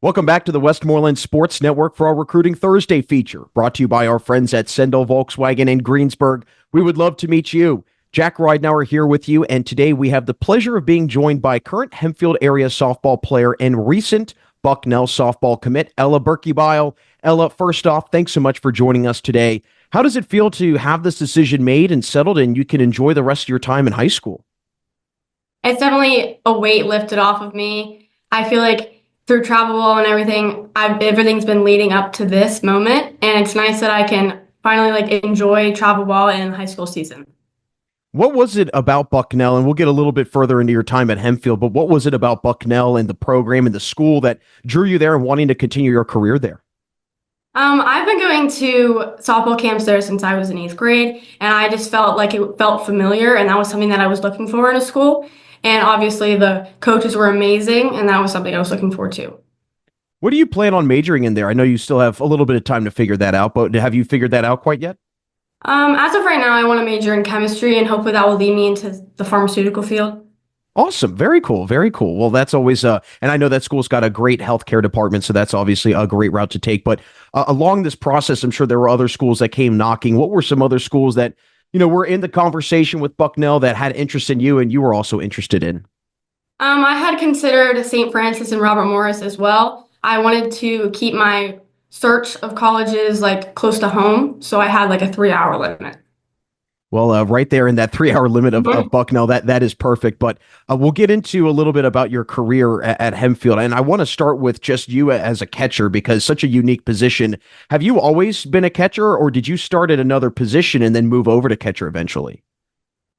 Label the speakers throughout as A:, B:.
A: Welcome back to the Westmoreland Sports Network for our Recruiting Thursday feature, brought to you by our friends at Sendell Volkswagen in Greensburg. We would love to meet you. Jack Ridenour here with you, and today we have the pleasure of being joined by current Hempfield area softball player and recent Bucknell softball commit, Ella Berkebile. Ella, first off, thanks so much for joining us today. How does it feel to have this decision made and settled, and you can enjoy the rest of your time in high school?
B: It's definitely a weight lifted off of me. I feel like through travel ball and everything, everything's been leading up to this moment, and it's nice that I can finally enjoy travel ball in high school season.
A: What was it about Bucknell, and we'll get a little bit further into your time at Hempfield, but what was it about Bucknell and the program and the school that drew you there and wanting to continue your career there?
B: I've been going to softball camps there since I was in eighth grade, and I just felt like it felt familiar, and that was something that I was looking for in a school. And obviously, the coaches were amazing, and that was something I was looking forward to.
A: What do you plan on majoring in there? I know you still have a little bit of time to figure that out, but have you figured that out quite yet?
B: As of right now, I want to major in chemistry, and hopefully that will lead me into the pharmaceutical field.
A: Awesome. Very cool. Very cool. Well, that's always, and I know that school's got a great healthcare department, so that's obviously a great route to take. But along this process, I'm sure there were other schools that came knocking. What were some other schools that, were in the conversation with Bucknell that had interest in you and you were also interested in?
B: I had considered St. Francis and Robert Morris as well. I wanted to keep my search of colleges close to home, so I had a 3 hour limit.
A: Well, right there in that 3 hour limit of
B: Mhm.
A: Bucknell, that is perfect. But we'll get into a little bit about your career at Hempfield. And I want to start with just you as a catcher because such a unique position. Have you always been a catcher or did you start at another position and then move over to catcher eventually?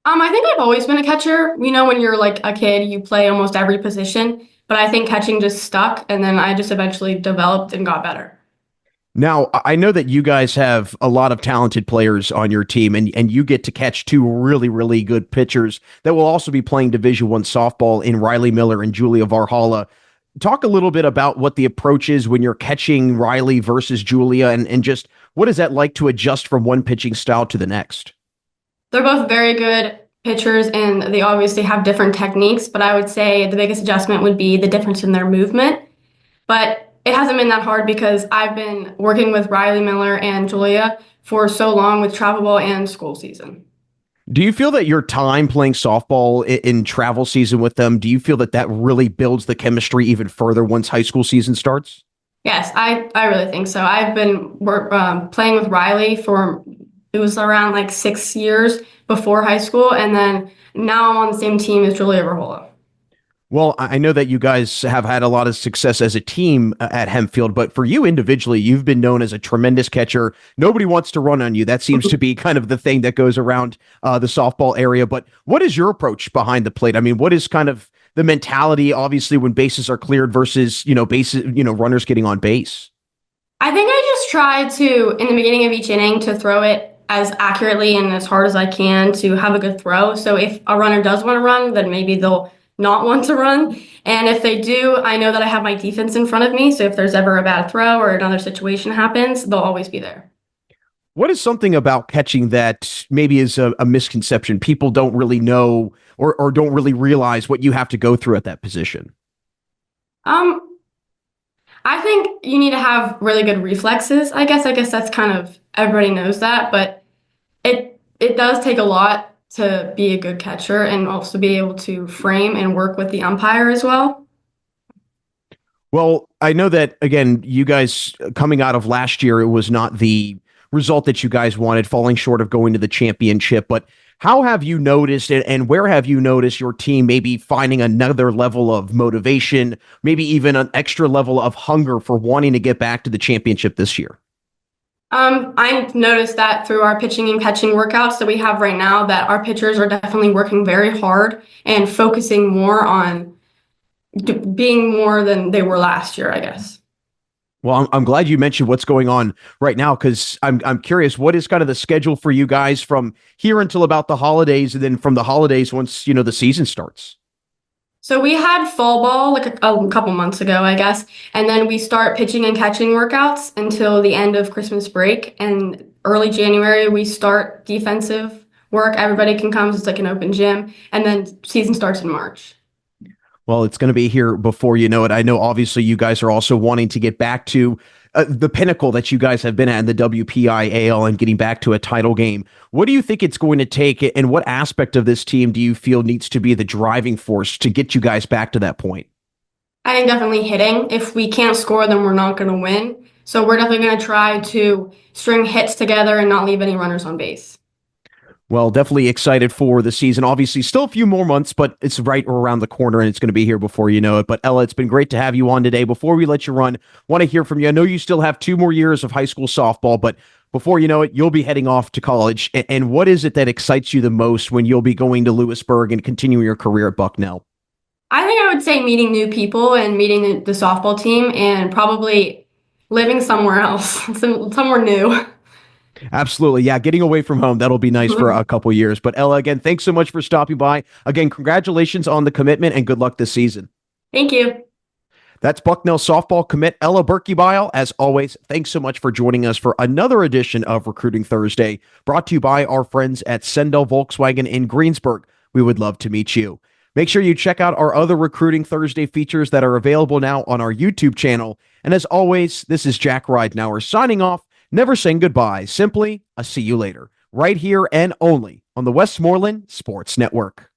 B: I think I've always been a catcher. You know, when you're like a kid, you play almost every position, but I think catching just stuck, and then I just eventually developed and got better.
A: Now, I know that you guys have a lot of talented players on your team, and you get to catch two really, really good pitchers that will also be playing Division One softball in Riley Miller and Julia Varhala. Talk a little bit about what the approach is when you're catching Riley versus Julia, and just what is that like to adjust from one pitching style to the next?
B: They're both very good pitchers, and they obviously have different techniques, but I would say the biggest adjustment would be the difference in their movement. But it hasn't been that hard because I've been working with Riley Miller and Julia for so long with travel ball and school season.
A: Do you feel that your time playing softball in travel season with them, do you feel that that really builds the chemistry even further once high school season starts?
B: Yes, I really think so. I've been playing with Riley for it was around 6 years before high school, and then now I'm on the same team as Julia Verhola.
A: Well, I know that you guys have had a lot of success as a team at Hempfield, but for you individually, you've been known as a tremendous catcher. Nobody wants to run on you. That seems to be kind of the thing that goes around the softball area. But what is your approach behind the plate? I mean, what is kind of the mentality, obviously, when bases are cleared versus, bases, runners getting on base?
B: I think I just try to, in the beginning of each inning, to throw it as accurately and as hard as I can to have a good throw. So if a runner does want to run, then maybe they'll not want to run. And if they do, I know that I have my defense in front of me. So if there's ever a bad throw or another situation happens, they'll always be there.
A: What is something about catching that maybe is a misconception? People don't really know or don't really realize what you have to go through at that position.
B: Um, I think you need to have really good reflexes. I guess that's kind of everybody knows that, but it does take a lot to be a good catcher and also be able to frame and work with the umpire as well.
A: Well, I know that again, you guys coming out of last year, it was not the result that you guys wanted, falling short of going to the championship. But how have you noticed it, and where have you noticed your team maybe finding another level of motivation, maybe even an extra level of hunger for wanting to get back to the championship this year?
B: I've noticed that through our pitching and catching workouts that we have right now, that our pitchers are definitely working very hard and focusing more on being more than they were last year, I guess.
A: Well, I'm glad you mentioned what's going on right now because I'm curious what is kind of the schedule for you guys from here until about the holidays, and then from the holidays once the season starts.
B: So we had fall ball a couple months ago, I guess, and then we start pitching and catching workouts until the end of Christmas break. And early January, we start defensive work. Everybody can come. It's like an open gym, and then season starts in March.
A: Well, it's going to be here before you know it. I know obviously you guys are also wanting to get back to the pinnacle that you guys have been at in the WPIAL and getting back to a title game. What do you think it's going to take, and what aspect of this team do you feel needs to be the driving force to get you guys back to that point?
B: I think definitely hitting. If we can't score, then we're not going to win. So we're definitely going to try to string hits together and not leave any runners on base.
A: Well, definitely excited for the season. Obviously, still a few more months, but it's right around the corner and it's going to be here before you know it. But Ella, it's been great to have you on today. Before we let you run, want to hear from you. I know you still have 2 more years of high school softball, but before you know it, you'll be heading off to college. And what is it that excites you the most when you'll be going to Lewisburg and continuing your career at Bucknell?
B: I think I would say meeting new people and meeting the softball team and probably living somewhere else, somewhere new.
A: Absolutely. Yeah, getting away from home, that'll be nice for a couple years. But Ella, again, thanks so much for stopping by. Again, congratulations on the commitment and good luck this season.
B: Thank you.
A: That's Bucknell softball commit Ella Berkebile. As always, thanks so much for joining us for another edition of Recruiting Thursday, brought to you by our friends at Sendell Volkswagen in Greensburg. We would love to meet you. Make sure you check out our other Recruiting Thursday features that are available now on our YouTube channel. And as always, this is Jack Ridenour signing off, never saying goodbye, simply a see you later, right here and only on the Westmoreland Sports Network.